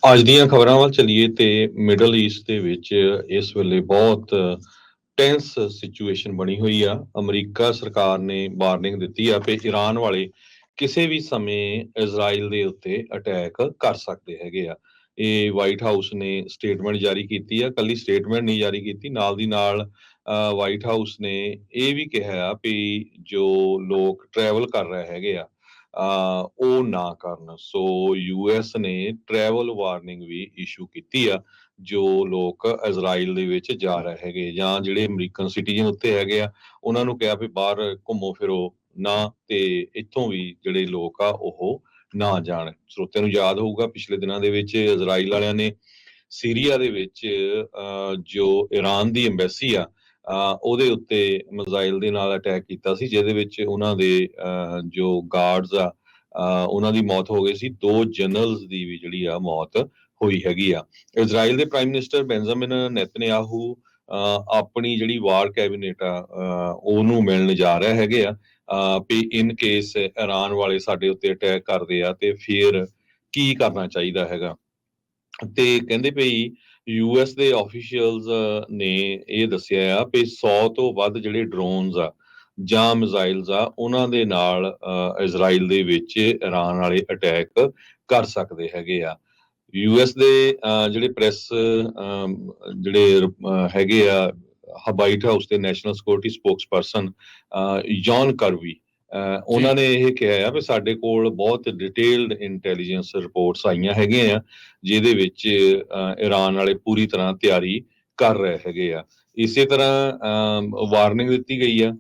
ਅੱਜ ਦੀਆਂ ਖਬਰਾਂ ਵੱਲ ਚੱਲੀਏ ਤੇ ਮਿਡਲ ਈਸਟ ਦੇ ਵਿੱਚ ਇਸ ਵੇਲੇ ਬਹੁਤ ਟੈਂਸ ਸਿਚੁਏਸ਼ਨ ਬਣੀ ਹੋਈ ਆ। ਅਮਰੀਕਾ ਸਰਕਾਰ ਨੇ ਵਾਰਨਿੰਗ ਦਿੱਤੀ ਆ ਕਿ ਈਰਾਨ ਵਾਲੇ ਕਿਸੇ ਵੀ ਸਮੇਂ ਇਜ਼ਰਾਈਲ ਦੇ ਉੱਤੇ ਅਟੈਕ ਕਰ ਸਕਦੇ ਹੈਗੇ ਆ। ਇਹ ਵਾਈਟ ਹਾਊਸ ਨੇ ਸਟੇਟਮੈਂਟ ਜਾਰੀ ਕੀਤੀ ਆ। ਕੱਲੀ ਸਟੇਟਮੈਂਟ ਨਹੀਂ ਜਾਰੀ ਕੀਤੀ, ਨਾਲ ਦੀ ਨਾਲ ਵਾਈਟ ਹਾਊਸ ਨੇ ਇਹ ਵੀ ਕਿਹਾ ਵੀ ਜੋ ਲੋਕ ਟਰੈਵਲ ਕਰ ਰਹੇ ਹੈਗੇ ਆ ਉਹ ਨਾ ਕਰਨ। ਸੋ ਯੂਐਸ ਨੇ ਟਰੈਵਲ ਵਾਰਨਿੰਗ ਵੀ ਇਸ਼ੂ ਕੀਤੀ ਆ ਜੋ ਲੋਕ ਇਜ਼ਰਾਈਲ ਦੇ ਵਿੱਚ ਜਾ ਰਹੇ ਹੈਗੇ ਜਾਂ ਜਿਹੜੇ ਅਮਰੀਕਨ ਸਿਟੀਜ਼ਨ ਉੱਤੇ ਹੈਗੇ ਆ ਉਹਨਾਂ ਨੂੰ ਕਿਹਾ ਵੀ ਬਾਹਰ ਘੁੰਮੋ ਫਿਰੋ ਨਾ, ਤੇ ਇੱਥੋਂ ਵੀ ਜਿਹੜੇ ਲੋਕ ਆ ਉਹ ਨਾ ਜਾਣ। ਸਰੋਤਿਆਂ ਨੂੰ ਯਾਦ ਹੋਊਗਾ ਪਿਛਲੇ ਦਿਨਾਂ ਦੇ ਵਿੱਚ ਇਜ਼ਰਾਈਲ ਵਾਲਿਆਂ ਨੇ ਸੀਰੀਆ ਦੇ ਵਿੱਚ ਜੋ ਈਰਾਨ ਦੀ ਐਮਬੈਸੀ ਆ ਉਹਦੇ ਉੱਤੇ ਮਿਜ਼ਾਈਲ ਦੇ ਨਾਲ ਅਟੈਕ ਕੀਤਾ ਸੀ, ਜਿਹਦੇ ਵਿੱਚ ਉਹਨਾਂ ਦੇ ਜੋ ਗਾਰਡਸ ਆ ਉਹਨਾਂ ਦੀ ਮੌਤ ਹੋ ਗਈ ਸੀ। 2 ਜਨਰਲਸ ਦੀ ਵੀ ਜਿਹੜੀ ਆ ਮੌਤ ਹੋਈ ਹੈਗੀ ਆ। ਇਜ਼ਰਾਈਲ ਦੇ ਪ੍ਰਾਈਮ ਮਿਨਿਸਟਰ ਬੈਂਜਾਮਿਨ ਨੇਤਨਯਾਹੂ ਆਪਣੀ ਜਿਹੜੀ ਵਾਰ ਕੈਬਨਿਟ ਆ ਉਹਨੂੰ ਮਿਲਣ ਜਾ ਰਹੇ ਹੈਗੇ ਆ ਵੀ ਇਨ ਕੇਸ ਈਰਾਨ ਵਾਲੇ ਸਾਡੇ ਉੱਤੇ ਅਟੈਕ ਕਰਦੇ ਆ ਤੇ ਫਿਰ ਕੀ ਕਰਨਾ ਚਾਹੀਦਾ ਹੈਗਾ। ਤੇ ਕਹਿੰਦੇ ਪਈ ਯੂਐਸ ਦੇ ਆਫੀਸ਼ੀਅਲਸ ਨੇ ਇਹ ਦੱਸਿਆ ਆ ਵੀ 100 ਤੋਂ ਵੱਧ ਜਿਹੜੇ ਡਰੋਨਸ ਆ ਜਾਂ ਮਿਜ਼ਾਈਲਸ ਆ ਉਹਨਾਂ ਦੇ ਨਾਲ ਇਜ਼ਰਾਈਲ ਦੇ ਵਿੱਚ ਈਰਾਨ ਵਾਲੇ ਅਟੈਕ ਕਰ ਸਕਦੇ ਹੈਗੇ ਆ। ਯੂਐਸ ਦੇ ਜਿਹੜੇ ਪ੍ਰੈਸ ਜਿਹੜੇ ਹੈਗੇ ਆ ਵਾਈਟ ਹਾਊਸ ਦੇ ਨੈਸ਼ਨਲ ਸਿਕਿਉਰਿਟੀ ਸਪੋਕਸਪਰਸਨ ਜੌਨ ਕਰਵੀ ਉਹਨਾਂ ਨੇ ਇਹ ਕਿਹਾ ਆ ਵੀ ਸਾਡੇ ਕੋਲ ਬਹੁਤ ਡਿਟੇਲਡ ਇੰਟੈਲੀਜੈਂਸ ਰਿਪੋਰਟਸ ਆਈਆਂ ਹੈਗੀਆਂ ਆ ਜਿਹਦੇ ਵਿੱਚ ਈਰਾਨ ਵਾਲੇ ਪੂਰੀ ਤਰ੍ਹਾਂ ਤਿਆਰੀ ਕਰ ਰਹੇ ਹੈਗੇ ਆ। ਇਸੇ ਤਰ੍ਹਾਂ ਵਾਰਨਿੰਗ ਦਿੱਤੀ ਗਈ ਆ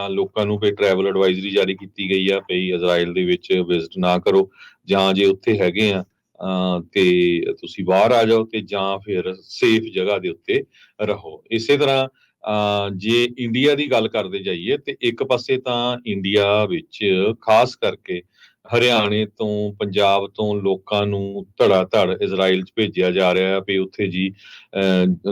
ਲੋਕਾਂ ਨੂੰ ਵੀ ਟਰੈਵਲ ਐਡਵਾਈਜ਼ਰੀ ਜਾਰੀ ਕੀਤੀ ਗਈ ਆ ਵੀ ਇਜ਼ਰਾਈਲ ਦੇ ਵਿੱਚ ਵਿਜ਼ਿਟ ਨਾ ਕਰੋ, ਜਾਂ ਜੇ ਉੱਥੇ ਹੈਗੇ ਆ ਤੇ ਤੁਸੀਂ ਬਾਹਰ ਆ ਜਾਓ ਤੇ ਜਾਂ ਫਿਰ ਸੇਫ ਜਗ੍ਹਾ ਦੇ ਉੱਤੇ ਰਹੋ। ਇਸੇ ਤਰ੍ਹਾਂ ਜੇ ਇੰਡੀਆ ਦੀ ਗੱਲ ਕਰਦੇ ਜਾਈਏ ਤੇ ਇੱਕ ਪਾਸੇ ਤਾਂ ਇੰਡੀਆ ਵਿੱਚ ਖਾਸ ਕਰਕੇ ਹਰਿਆਣੇ ਤੋਂ ਪੰਜਾਬ ਤੋਂ ਲੋਕਾਂ ਨੂੰ ਧੜਾ ਧੜ ਇਜ਼ਰਾਈਲ 'ਚ ਭੇਜਿਆ ਜਾ ਰਿਹਾ ਵੀ ਉੱਥੇ ਜੀ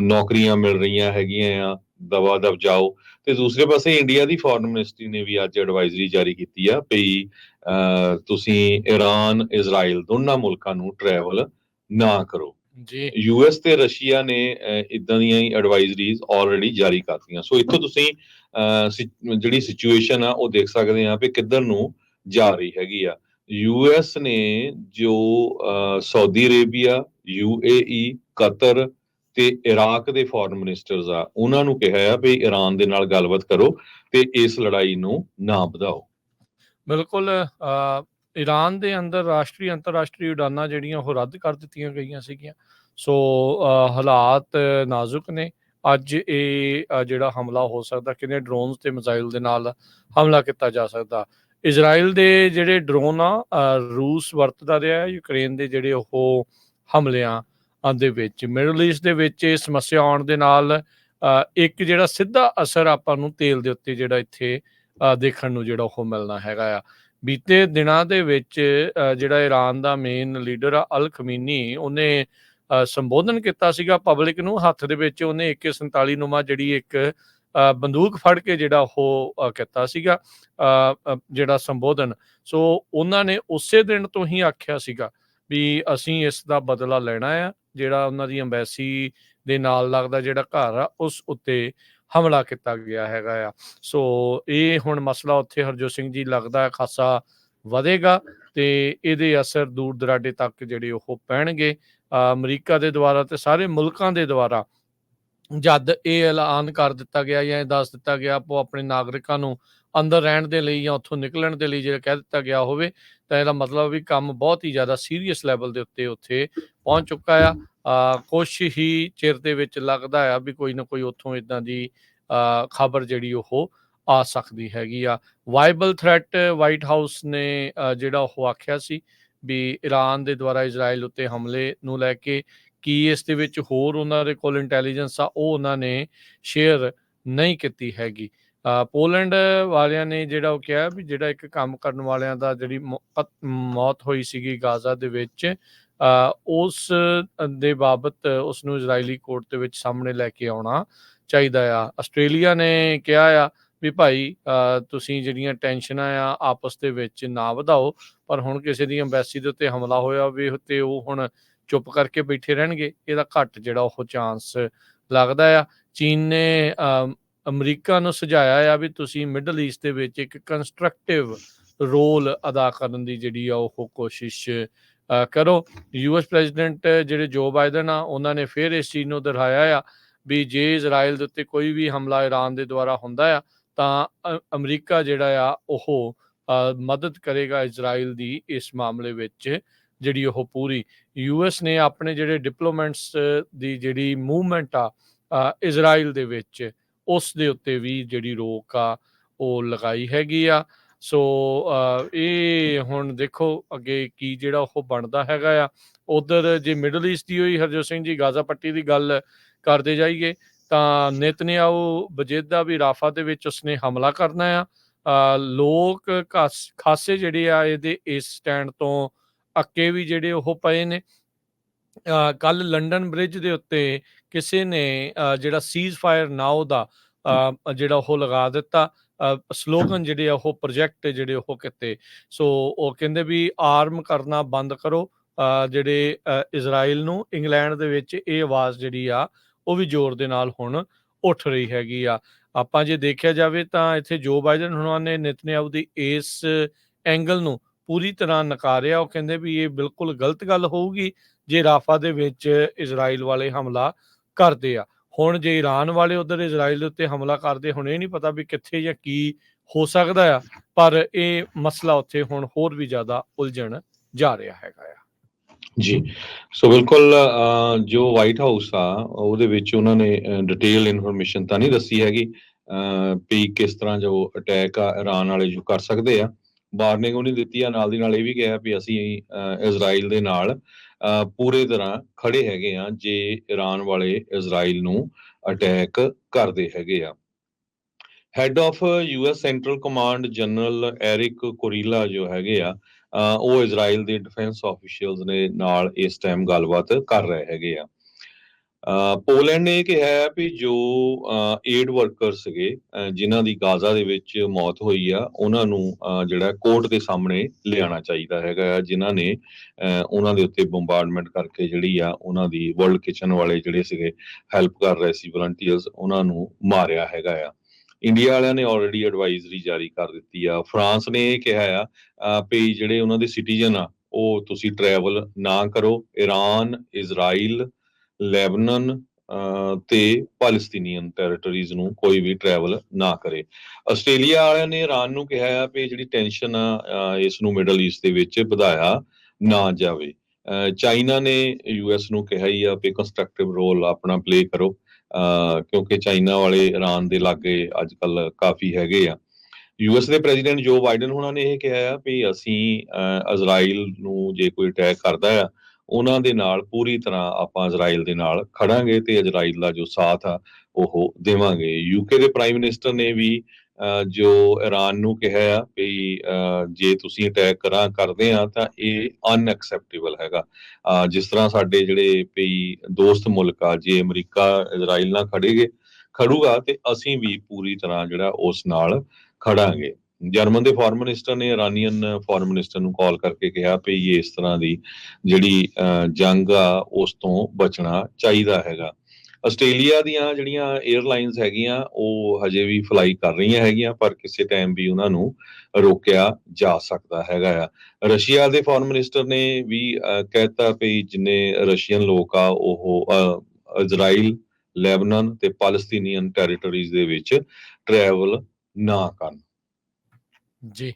ਨੌਕਰੀਆਂ ਮਿਲ ਰਹੀਆਂ ਹੈਗੀਆਂ ਆ, ਦਵਾ ਦਵ ਜਾਓ। ਤੇ ਦੂਸਰੇ ਪਾਸੇ ਇੰਡੀਆ ਦੀ ਫੋਰਨ ਮਿਨਿਸਟਰੀ ਨੇ ਵੀ ਅੱਜ ਐਡਵਾਈਜ਼ਰੀ ਜਾਰੀ ਕੀਤੀ ਆ ਵੀ ਤੁਸੀਂ ਈਰਾਨ ਇਜ਼ਰਾਈਲ ਦੋਨਾਂ ਮੁਲਕਾਂ ਨੂੰ ਟਰੈਵਲ ਨਾ ਕਰੋ। ਜੀ ਯੂਐਸ ਤੇ ਰਸ਼ੀਆ ਨੇ ਇਦਾਂ ਦੀਆਂ ਹੀ ਐਡਵਾਈਜ਼ਰੀਜ਼ ਆਲਰੇਡੀ ਜਾਰੀ ਕਰਤੀਆਂ। ਸੋ ਇੱਥੋਂ ਤੁਸੀਂ ਜਿਹੜੀ ਸਿਚੁਏਸ਼ਨ ਆ ਉਹ ਦੇਖ ਸਕਦੇ ਆ ਵੀ ਕਿੱਧਰ ਨੂੰ ਜਾ ਰਹੀ ਹੈਗੀ ਆ। ਯੂਐਸ ਨੇ ਜੋ ਸਾਊਦੀ ਅਰੇਬੀਆ, ਯੂਏਈ, ਕਤਰ ਤੇ ਇਰਾਕ ਦੇ ਫੋਰਨ ਮਿਨਿਸਟਰਸ ਆ ਉਹਨਾਂ ਨੂੰ ਕਿਹਾ ਆ ਵੀ ਈਰਾਨ ਦੇ ਨਾਲ ਗੱਲਬਾਤ ਕਰੋ ਤੇ ਇਸ ਲੜਾਈ ਨੂੰ ਨਾ ਵਧਾਓ। ਬਿਲਕੁਲ। ਈਰਾਨ ਦੇ ਅੰਦਰ ਅੰਤਰਰਾਸ਼ਟਰੀ ਉਡਾਨਾਂ ਜਿਹੜੀਆਂ ਉਹ ਰੱਦ ਕਰ ਦਿੱਤੀਆਂ ਗਈਆਂ ਸੀਗੀਆਂ। ਸੋ ਹਾਲਾਤ ਨਾਜ਼ੁਕ ਨੇ। ਅੱਜ ਇਹ ਜਿਹੜਾ ਹਮਲਾ ਹੋ ਸਕਦਾ, ਕਿੰਨੇ ਡਰੋਨਸ ਤੇ ਮਿਜ਼ਾਈਲ ਦੇ ਨਾਲ ਹਮਲਾ ਕੀਤਾ ਜਾ ਸਕਦਾ। ਇਜ਼ਰਾਈਲ ਦੇ ਜਿਹੜੇ ਡਰੋਨ ਆ ਰੂਸ ਵਰਤਦਾ ਰਿਹਾ ਯੂਕਰੇਨ ਦੇ ਜਿਹੜੇ ਉਹ ਹਮਲਿਆਂ ਦੇ ਵਿੱਚ। ਮਿਡਲ ਈਸਟ ਦੇ ਵਿੱਚ ਇਹ ਸਮੱਸਿਆ ਆਉਣ ਦੇ ਨਾਲ ਇੱਕ ਜਿਹੜਾ ਸਿੱਧਾ ਅਸਰ ਆਪਾਂ ਨੂੰ ਤੇਲ ਦੇ ਉੱਤੇ ਜਿਹੜਾ ਇੱਥੇ ਦੇਖਣ ਨੂੰ ਜਿਹੜਾ ਉਹ ਮਿਲਣਾ ਹੈਗਾ ਆ। ਬੀਤੇ ਦਿਨਾਂ ਦੇ ਵਿੱਚ ਜਿਹੜਾ ਈਰਾਨ ਦਾ ਮੇਨ ਲੀਡਰ ਆ ਅਲ ਖਮੀਨੀ, ਉਹਨੇ ਸੰਬੋਧਨ ਕੀਤਾ ਸੀਗਾ ਪਬਲਿਕ ਨੂੰ। ਹੱਥ ਦੇ ਵਿੱਚ ਉਹਨੇ AK-47 ਨੁਮਾ ਜਿਹੜੀ ਇੱਕ ਬੰਦੂਕ ਫੜ ਕੇ ਜਿਹੜਾ ਉਹ ਕੀਤਾ ਸੀਗਾ ਜਿਹੜਾ ਸੰਬੋਧਨ। ਸੋ ਉਹਨਾਂ ਨੇ ਉਸੇ ਦਿਨ ਤੋਂ ਹੀ ਆਖਿਆ ਸੀਗਾ ਵੀ ਅਸੀਂ ਇਸ ਦਾ ਬਦਲਾ ਲੈਣਾ ਆ। ਜਿਹੜਾ ਉਹਨਾਂ ਦੀ ਅੰਬੈਸੀ ਦੇ ਨਾਲ ਲੱਗਦਾ ਜਿਹੜਾ ਘਰ ਆ ਉਸ ਉੱਤੇ ਹਮਲਾ ਕੀਤਾ ਗਿਆ ਹੈਗਾ ਆ। ਸੋ ਇਹ ਹੁਣ ਮਸਲਾ ਉੱਥੇ ਹਰਜੋਤ ਸਿੰਘ ਜੀ ਲੱਗਦਾ ਖਾਸਾ ਵਧੇਗਾ ਤੇ ਇਹਦੇ ਅਸਰ ਦੂਰ ਦਰਾਡੇ ਤੱਕ ਜਿਹੜੇ ਉਹ ਪੈਣਗੇ। ਅਮਰੀਕਾ ਦੇ ਦੁਆਰਾ ਤੇ ਸਾਰੇ ਮੁਲਕਾਂ ਦੇ ਦੁਆਰਾ ਜਦ ਇਹ ਐਲਾਨ ਕਰ ਦਿੱਤਾ ਗਿਆ ਜਾਂ ਇਹ ਦੱਸ ਦਿੱਤਾ ਗਿਆ ਆਪੋ ਆਪਣੇ ਨਾਗਰਿਕਾਂ ਨੂੰ ਅੰਦਰ ਰਹਿਣ ਦੇ ਲਈ ਜਾਂ ਉੱਥੋਂ ਨਿਕਲਣ ਦੇ ਲਈ ਜਿਹੜਾ ਕਹਿ ਦਿੱਤਾ ਗਿਆ ਹੋਵੇ, ਤਾਂ ਇਹਦਾ ਮਤਲਬ ਵੀ ਕੰਮ ਬਹੁਤ ਹੀ ਜ਼ਿਆਦਾ ਸੀਰੀਅਸ ਲੈਵਲ ਦੇ ਉੱਤੇ ਉੱਥੇ ਪਹੁੰਚ ਚੁੱਕਾ ਆ। ਕੁਛ ਹੀ ਚਿਰ ਦੇ ਵਿੱਚ ਲੱਗਦਾ ਆ ਵੀ ਕੋਈ ਨਾ ਕੋਈ ਉੱਥੋਂ ਇੱਦਾਂ ਦੀ ਖਬਰ ਜਿਹੜੀ ਉਹ ਆ ਸਕਦੀ ਹੈਗੀ ਆ। ਵਾਈਬਲ ਥ੍ਰੈਟ ਵਾਈਟ ਹਾਊਸ ਨੇ ਜਿਹੜਾ ਉਹ ਆਖਿਆ ਸੀ ਵੀ ਈਰਾਨ ਦੇ ਦੁਆਰਾ ਇਜ਼ਰਾਈਲ ਉੱਤੇ ਹਮਲੇ ਨੂੰ ਲੈ ਕੇ ਕੀ ਇਸ ਦੇ ਵਿੱਚ ਹੋਰ ਉਹਨਾਂ ਦੇ ਕੋਲ ਇੰਟੈਲੀਜੈਂਸ ਆ, ਉਹ ਉਹਨਾਂ ਨੇ ਸ਼ੇਅਰ ਨਹੀਂ ਕੀਤੀ ਹੈਗੀ। ਪੋਲੈਂਡ ਵਾਲਿਆਂ ਨੇ ਜਿਹੜਾ ਉਹ ਕਿਹਾ ਵੀ ਜਿਹੜਾ ਇੱਕ ਕੰਮ ਕਰਨ ਵਾਲਿਆਂ ਦਾ ਜਿਹੜੀ ਮੌਤ ਹੋਈ ਸੀਗੀ ਗਾਜ਼ਾ ਦੇ ਵਿੱਚ, ਉਸ ਦੇ ਬਾਬਤ ਉਸਨੂੰ ਇਜ਼ਰਾਈਲੀ ਕੋਰਟ ਦੇ ਵਿੱਚ ਸਾਹਮਣੇ ਲੈ ਕੇ ਆਉਣਾ ਚਾਹੀਦਾ ਆ। ਆਸਟ੍ਰੇਲੀਆ ਨੇ ਕਿਹਾ ਆ ਵੀ ਭਾਈ ਤੁਸੀਂ ਜਿਹੜੀਆਂ ਟੈਨਸ਼ਨਾਂ ਆ ਆਪਸ ਦੇ ਵਿੱਚ ਨਾ ਵਧਾਓ, ਪਰ ਹੁਣ ਕਿਸੇ ਦੀ ਅੰਬੈਸੀ ਦੇ ਉੱਤੇ ਹਮਲਾ ਹੋਇਆ ਵੀ ਤੇ ਉਹ ਹੁਣ ਚੁੱਪ ਕਰਕੇ ਬੈਠੇ ਰਹਿਣਗੇ, ਇਹਦਾ ਘੱਟ ਜਿਹੜਾ ਉਹ ਚਾਂਸ ਲੱਗਦਾ ਆ। ਚੀਨ ਨੇ ਅਮਰੀਕਾ ਨੂੰ ਸੁਝਾਇਆ ਆ ਵੀ ਤੁਸੀਂ ਮਿਡਲ ਈਸਟ ਦੇ ਵਿੱਚ ਇੱਕ ਕੰਸਟਰਕਟਿਵ ਰੋਲ ਅਦਾ ਕਰਨ ਦੀ ਜਿਹੜੀ ਆ ਉਹ ਕੋਸ਼ਿਸ਼ ਕਰੋ। ਯੂਐਸ ਪ੍ਰੈਜ਼ੀਡੈਂਟ ਜਿਹੜੇ ਜੋ ਬਾਈਡਨ ਆ, ਉਹਨਾਂ ਨੇ ਫਿਰ ਇਸ ਚੀਜ਼ ਨੂੰ ਦੁਹਰਾਇਆ ਆ ਵੀ ਜੇ ਇਜ਼ਰਾਈਲ ਦੇ ਉੱਤੇ ਕੋਈ ਵੀ ਹਮਲਾ ਇਰਾਨ ਦੇ ਦੁਆਰਾ ਹੁੰਦਾ ਆ ਤਾਂ ਅਮਰੀਕਾ ਜਿਹੜਾ ਆ ਉਹ ਮਦਦ ਕਰੇਗਾ ਇਜ਼ਰਾਈਲ ਦੀ ਇਸ ਮਾਮਲੇ ਵਿੱਚ ਜਿਹੜੀ ਉਹ ਪੂਰੀ। ਯੂਐਸ ਨੇ ਆਪਣੇ ਜਿਹੜੇ ਡਿਪਲੋਮੈਟਸ ਦੀ ਜਿਹੜੀ ਮੂਵਮੈਂਟ ਆ ਇਜ਼ਰਾਈਲ ਦੇ ਵਿੱਚ, ਉਸ ਦੇ ਉੱਤੇ ਵੀ ਜਿਹੜੀ ਰੋਕ ਆ ਉਹ ਲਗਾਈ ਹੈਗੀ ਆ। ਸੋ ਇਹ ਹੁਣ ਦੇਖੋ ਅੱਗੇ ਕੀ ਜਿਹੜਾ ਉਹ ਬਣਦਾ ਹੈਗਾ ਆ। ਉਧਰ ਜੇ ਮਿਡਲ ਈਸਟ ਦੀ ਹੋਈ ਹਰਜੋਤ ਸਿੰਘ ਜੀ ਗਾਜ਼ਾ ਪੱਟੀ ਦੀ ਗੱਲ ਕਰਦੇ ਜਾਈਏ ਤਾਂ ਨੇਤਨਯਾਹੂ ਵਜੇਦਾ ਵੀ ਰਾਫਾ ਦੇ ਵਿੱਚ ਉਸਨੇ ਹਮਲਾ ਕਰਨਾ ਆ। ਲੋਕ ਖਾਸੇ ਜਿਹੜੇ ਆ ਇਹਦੇ ਇਸ ਸਟੈਂਡ ਤੋਂ ਅੱਕੇ ਵੀ ਜਿਹੜੇ ਉਹ ਪਏ ਨੇ। ਕੱਲ ਲੰਡਨ ਬ੍ਰਿਜ ਦੇ ਉੱਤੇ ਕਿਸੇ ਨੇ ਜਿਹੜਾ ਸੀਜ਼ ਫਾਇਰ ਨਾਓ ਦਾ ਜਿਹੜਾ ਉਹ ਲਗਾ ਦਿੱਤਾ, ਸਲੋਗਨ ਜਿਹੜੇ ਆ ਉਹ ਪ੍ਰੋਜੈਕਟ ਜਿਹੜੇ ਉਹ ਕੀਤੇ। ਸੋ ਉਹ ਕਹਿੰਦੇ ਵੀ ਆਰਮ ਕਰਨਾ ਬੰਦ ਕਰੋ ਜਿਹੜੇ ਇਜ਼ਰਾਈਲ ਨੂੰ। ਇੰਗਲੈਂਡ ਦੇ ਵਿੱਚ ਇਹ ਆਵਾਜ਼ ਜਿਹੜੀ ਆ ਉਹ ਵੀ ਜ਼ੋਰ ਦੇ ਨਾਲ ਹੁਣ ਉੱਠ ਰਹੀ ਹੈਗੀ ਆ। ਆਪਾਂ ਜੇ ਦੇਖਿਆ ਜਾਵੇ ਤਾਂ ਇੱਥੇ ਜੋ ਬਾਈਡਨ ਹੁਣਾਂ ਨੇ ਨੇਤਨਯਾਹੂ ਦੀ ਇਸ ਐਂਗਲ ਨੂੰ ਪੂਰੀ ਤਰ੍ਹਾਂ ਨਕਾਰਿਆ। ਉਹ ਕਹਿੰਦੇ ਵੀ ਇਹ ਬਿਲਕੁਲ ਗਲਤ ਗੱਲ ਹੋਊਗੀ ਜੇ ਰਾਫਾ ਦੇ ਵਿੱਚ ਇਜ਼ਰਾਈਲ ਵਾਲੇ ਹਮਲਾ ਕਰਦੇ ਆ। ਹੁਣ ਜੇ ਈਰਾਨ ਵਾਲੇ ਉਧਰ ਇਜ਼ਰਾਈਲ ਦੇ ਉੱਤੇ ਹਮਲਾ ਕਰਦੇ, ਹੁਣ ਇਹ ਨਹੀਂ ਪਤਾ ਵੀ ਕਿੱਥੇ ਜਾਂ ਕੀ ਹੋ ਸਕਦਾ ਆ, ਪਰ ਇਹ ਮਸਲਾ ਉੱਥੇ ਹੁਣ ਹੋਰ ਵੀ ਜ਼ਿਆਦਾ ਉਲਝਣ ਜਾ ਰਿਹਾ ਹੈਗਾ ਆ। ਜੀ, ਸੋ ਬਿਲਕੁਲ ਜੋ ਵਾਈਟ ਹਾਊਸ ਆ ਉਹਦੇ ਵਿੱਚ ਉਹਨਾਂ ਨੇ ਡਿਟੇਲ ਇਨਫੋਰਮੇਸ਼ਨ ਤਾਂ ਨਹੀਂ ਦੱਸੀ ਹੈਗੀ ਵੀ ਕਿਸ ਤਰ੍ਹਾਂ ਜੋ ਅਟੈਕ ਆ ਇਰਾਨ ਵਾਲੇ ਜੋ ਕਰ ਸਕਦੇ ਆ। ਵਾਰਨਿੰਗ ਉਹਨੇ ਦਿੱਤੀ ਆ, ਨਾਲ ਦੀ ਨਾਲ ਇਹ ਵੀ ਕਿਹਾ ਵੀ ਅਸੀਂ ਇਜ਼ਰਾਈਲ ਦੇ ਨਾਲ ਪੂਰੇ ਤਰ੍ਹਾਂ ਖੜੇ ਹੈਗੇ ਆ ਜੇ ਇਰਾਨ ਵਾਲੇ ਇਜ਼ਰਾਈਲ ਨੂੰ ਅਟੈਕ ਕਰਦੇ ਹੈਗੇ ਆ। Head of US central command general Eric Kurilla ਜੋ ਹੈਗੇ ਆ ਉਹ ਇਜ਼ਰਾਈਲ ਦੇ ਡਿਫੈਂਸ ਆਫੀਸ਼ੀਅਲਸ ਨੇ ਨਾਲ ਇਸ ਟਾਈਮ ਗੱਲਬਾਤ ਕਰ ਰਹੇ ਹੈਗੇ ਆ। ਪੋਲੈਂਡ ਨੇ ਇਹ ਕਿਹਾ ਹੈ ਵੀ ਜੋ ਏਡ ਵਰਕਰ ਸੀਗੇ ਜਿਨ੍ਹਾਂ ਦੀ ਗਾਜ਼ਾ ਦੇ ਵਿੱਚ ਮੌਤ ਹੋਈ ਆ, ਉਹਨਾਂ ਨੂੰ ਜਿਹੜਾ ਕੋਰਟ ਦੇ ਸਾਹਮਣੇ ਲਿਆਉਣਾ ਚਾਹੀਦਾ ਹੈਗਾ, ਜਿਨ੍ਹਾਂ ਨੇ ਉਹਨਾਂ ਦੇ ਉੱਤੇ ਬੰਬਾਰਡਮੈਂਟ ਕਰਕੇ ਜਿਹੜੀ ਆ ਉਹਨਾਂ ਦੀ ਵਰਲਡ ਕਿਚਨ ਵਾਲੇ ਜਿਹੜੇ ਸੀਗੇ ਹੈਲਪ ਕਰ ਰਹੇ ਸੀ ਵਲੰਟੀਅਰਸ, ਉਹਨਾਂ ਨੂੰ ਮਾਰਿਆ ਹੈਗਾ ਆ। ਇੰਡੀਆ ਵਾਲਿਆਂ ਨੇ ਆਲਰੇਡੀ ਐਡਵਾਈਜ਼ਰੀ ਜਾਰੀ ਕਰ ਦਿੱਤੀ ਆ। ਫਰਾਂਸ ਨੇ ਇਹ ਕਿਹਾ ਆ ਵੀ ਜਿਹੜੇ ਉਹਨਾਂ ਦੇ ਸਿਟੀਜ਼ਨ ਆ ਉਹ ਤੁਸੀਂ ਟਰੈਵਲ ਨਾ ਕਰੋ। ਇਰਾਨ, ਇਜ਼ਰਾਈਲ, ਲੈਬਨਾਨ ਤੇ ਪੈਲਸਤੀਨੀਅਨ ਟੈਰੀਟਰੀਜ਼ ਨੂੰ ਕੋਈ ਵੀ ਟਰੈਵਲ ਨਾ ਕਰੇ। ਆਸਟ੍ਰੇਲੀਆ ਵਾਲਿਆਂ ਨੇ ਇਰਾਨ ਨੂੰ ਕਿਹਾ ਆ ਵੀ ਜਿਹੜੀ ਟੈਨਸ਼ਨ ਆ ਇਸ ਨੂੰ ਮਿਡਲ ਈਸਟ ਦੇ ਵਿੱਚ ਵਧਾਇਆ ਨਾ ਜਾਵੇ। ਚਾਈਨਾ ਨੇ ਯੂਐਸ ਨੂੰ ਕਿਹਾ ਹੀ ਆ ਵੀ ਕੰਸਟਰਕਟਿਵ ਰੋਲ ਆਪਣਾ ਪਲੇ ਕਰੋ ਕਿਉਂਕਿ ਚਾਈਨਾ ਵਾਲੇ ਇਰਾਨ ਦੇ ਲਾਗੇ ਅੱਜ ਕੱਲ ਕਾਫੀ ਹੈਗੇ ਆ। ਯੂਐਸ ਦੇ ਪ੍ਰੈਜ਼ੀਡੈਂਟ ਜੋ ਬਾਈਡਨ ਹੁਣਾਂ ਨੇ ਇਹ ਕਿਹਾ ਆ ਵੀ ਅਸੀਂ ਇਜ਼ਰਾਈਲ ਨੂੰ ਜੇ ਕੋਈ ਅਟੈਕ ਕਰਦਾ ਆ ਉਹਨਾਂ ਦੇ ਨਾਲ ਪੂਰੀ ਤਰ੍ਹਾਂ ਆਪਾਂ ਇਜ਼ਰਾਈਲ ਦੇ ਨਾਲ ਖੜਾਂਗੇ ਤੇ ਇਜ਼ਰਾਈਲ ਦਾ ਜੋ ਸਾਥ ਆ ਉਹ ਦੇਵਾਂਗੇ। ਯੂਕੇ ਦੇ ਪ੍ਰਾਈਮ ਮਿਨਿਸਟਰ ਨੇ ਵੀ ਜੋ ਇਰਾਨ ਨੂੰ ਕਿਹਾ ਆ ਵੀ ਜੇ ਤੁਸੀਂ ਅਟੈਕ ਕਰਦੇ ਆ ਤਾਂ ਇਹ ਅਨਐਕਸੈਪਟੇਬਲ ਹੈਗਾ। ਜਿਸ ਤਰ੍ਹਾਂ ਸਾਡੇ ਜਿਹੜੇ ਵੀ ਦੋਸਤ ਮੁਲਕ ਆ, ਜੇ ਅਮਰੀਕਾ ਇਜ਼ਰਾਈਲ ਨਾਲ ਖੜੂਗਾ ਤੇ ਅਸੀਂ ਵੀ ਪੂਰੀ ਤਰ੍ਹਾਂ ਜਿਹੜਾ ਉਸ ਨਾਲ ਖੜਾਂਗੇ। ਜਰਮਨ ਦੇ ਫੋਰਨ ਮਿਨਿਸਟਰ ਨੇ ਇਰਾਨੀਅਨ ਫੋਰਨ ਮਿਨਿਸਟਰ ਨੂੰ ਕਾਲ ਕਰਕੇ ਕਿਹਾ ਵੀ ਇਸ ਤਰ੍ਹਾਂ ਦੀ ਜਿਹੜੀ ਜੰਗ ਆ ਉਸ ਤੋਂ ਬਚਣਾ ਚਾਹੀਦਾ ਹੈਗਾ। ਆਸਟ੍ਰੇਲੀਆ ਦੀਆਂ ਜਿਹੜੀਆਂ 에ਅਰਲਾਈਨਸ ਹੈਗੀਆਂ ਉਹ ਹਜੇ ਵੀ ਫਲਾਈ ਕਰ ਰਹੀਆਂ ਹੈਗੀਆਂ, ਪਰ ਕਿਸੇ ਟਾਈਮ ਵੀ ਉਹਨਾਂ ਨੂੰ ਰੋਕਿਆ ਜਾ ਸਕਦਾ ਹੈਗਾ ਆ। ਰਸ਼ੀਆ ਦੇ ਫੋਰਨ ਮਿਨਿਸਟਰ ਨੇ ਵੀ ਕਹਿਤਾ ਵੀ ਜਿੰਨੇ ਰਸ਼ੀਅਨ ਲੋਕ ਆ ਉਹ ਇਜ਼ਰਾਈਲ, ਲੈਬਨਾਨ ਤੇ ਪੈਲਸਤੀਨੀਅਨ ਟੈਰੀਟਰੀਜ਼ ਦੇ ਵਿੱਚ ਟਰੈਵਲ ਨਾ ਕਰਨ। ਜੀ।